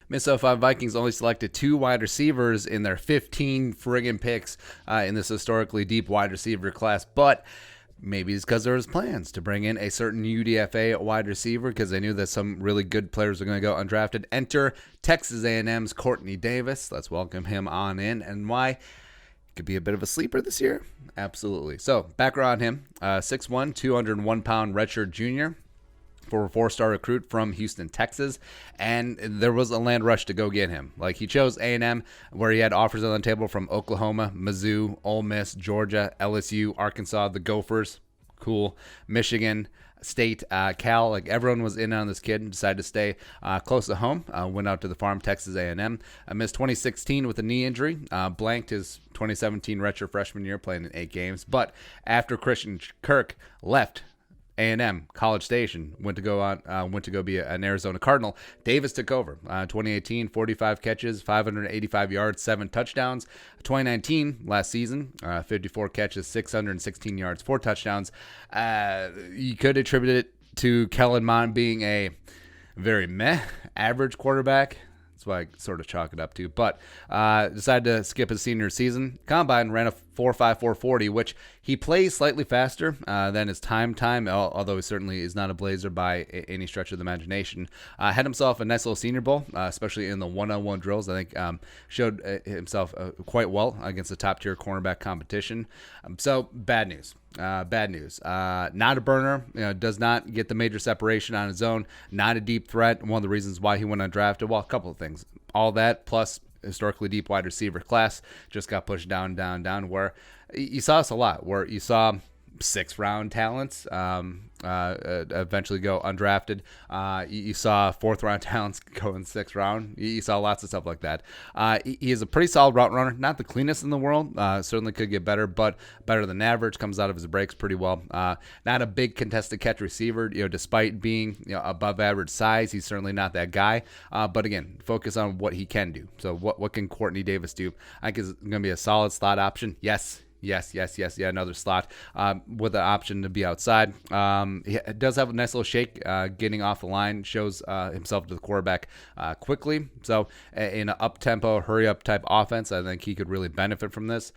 Minnesota 5 Vikings only selected 2 wide receivers in their 15 friggin' picks in this historically deep wide receiver class, but maybe it's because there was plans to bring in a certain UDFA wide receiver because they knew that some really good players were going to go undrafted. Enter Texas A&M's Quartney Davis. Let's welcome him on in. And why? Could be a bit of a sleeper this year. Absolutely. So, background on him, 6'1", 201-pound redshirt junior. For a 4-star recruit from Houston, Texas, and there was a land rush to go get him. Like, he chose A&M, where he had offers on the table from Oklahoma, Mizzou, Ole Miss, Georgia, LSU, Arkansas, the Gophers, cool, Michigan State, Cal. Like, everyone was in on this kid and decided to stay close to home. Went out to the farm, Texas A&M. Missed 2016 with a knee injury. Blanked his 2017 redshirt freshman year, playing in 8 games. But after Christian Kirk left A&M, College Station, went to go be an Arizona Cardinal, Davis took over. 2018, 45 catches, 585 yards, 7 touchdowns. 2019, last season, 54 catches, 616 yards, 4 touchdowns. You could attribute it to Kellen Mond being a very average quarterback. That's what I sort of chalk it up to. But decided to skip his senior season. Combine ran a 4.5, 4.40, which he plays slightly faster than his time, although he certainly is not a blazer by any stretch of the imagination. Had himself a nice little Senior Bowl, especially in the one-on-one drills. I think showed himself quite well against the top-tier cornerback competition. So, bad news. Not a burner, does not get the major separation on his own, not a deep threat. One of the reasons why he went undrafted, well, a couple of things. All that plus historically deep wide receiver class just got pushed down, where you saw us a lot, where you saw 6th-round talents eventually go undrafted. You saw 4th-round talents go in 6th round. You saw lots of stuff like that. He is a pretty solid route runner. Not the cleanest in the world. Certainly could get better, but better than average. Comes out of his breaks pretty well. Not a big contested catch receiver. Despite being above average size, he's certainly not that guy. But again, focus on what he can do. So what can Quartney Davis do? I think is going to be a solid slot option. Yes. Yeah, another slot with the option to be outside. He does have a nice little shake getting off the line, shows himself to the quarterback quickly. So in an up-tempo, hurry-up type offense, I think he could really benefit from this.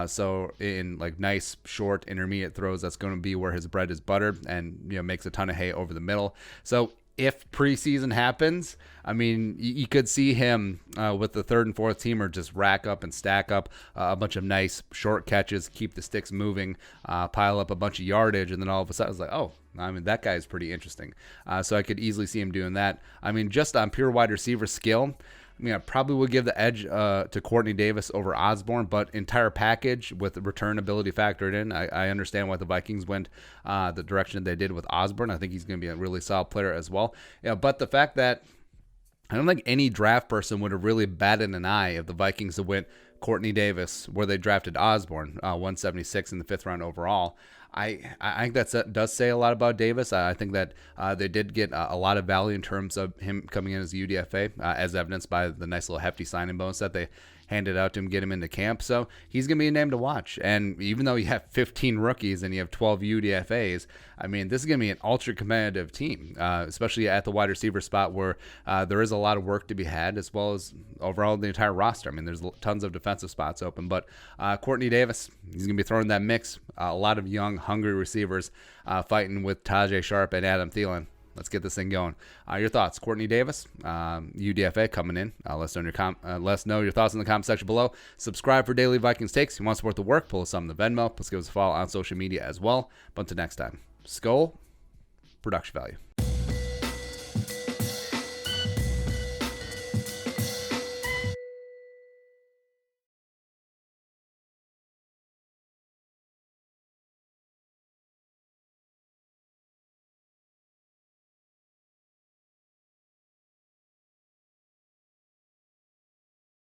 So in like nice, short, intermediate throws, that's going to be where his bread is buttered and makes a ton of hay over the middle. So if preseason happens, I mean, you could see him with the 3rd and 4th teamer just rack up and stack up a bunch of nice short catches, keep the sticks moving, pile up a bunch of yardage, and then all of a sudden it's like, oh, I mean, that guy is pretty interesting. So I could easily see him doing that. I mean, just on pure wide receiver skill, I probably would give the edge to Quartney Davis over Osborne, but entire package with the return ability factored in, I understand why the Vikings went the direction they did with Osborne. I think he's going to be a really solid player as well. But the fact that I don't think any draft person would have really batted an eye if the Vikings had went Quartney Davis, where they drafted Osborne, 176 in the 5th round overall. I think that does say a lot about Davis. I think that they did get a lot of value in terms of him coming in as a UDFA, as evidenced by the nice little hefty signing bonus that they handed out to him, get him into camp. So he's going to be a name to watch. And even though you have 15 rookies and you have 12 UDFAs, I mean, this is going to be an ultra competitive team, especially at the wide receiver spot where there is a lot of work to be had, as well as overall the entire roster. I mean, there's tons of defensive spots open. But Quartney Davis, he's going to be throwing that mix. A lot of young, hungry receivers fighting with Tajay Sharp and Adam Thielen. Let's get this thing going. Your thoughts, Quartney Davis, UDFA coming in. Let us know your thoughts in the comment section below. Subscribe for daily Vikings takes. If you want to support the work, pull us up in the Venmo. Plus give us a follow on social media as well. But until next time, Skull, production value.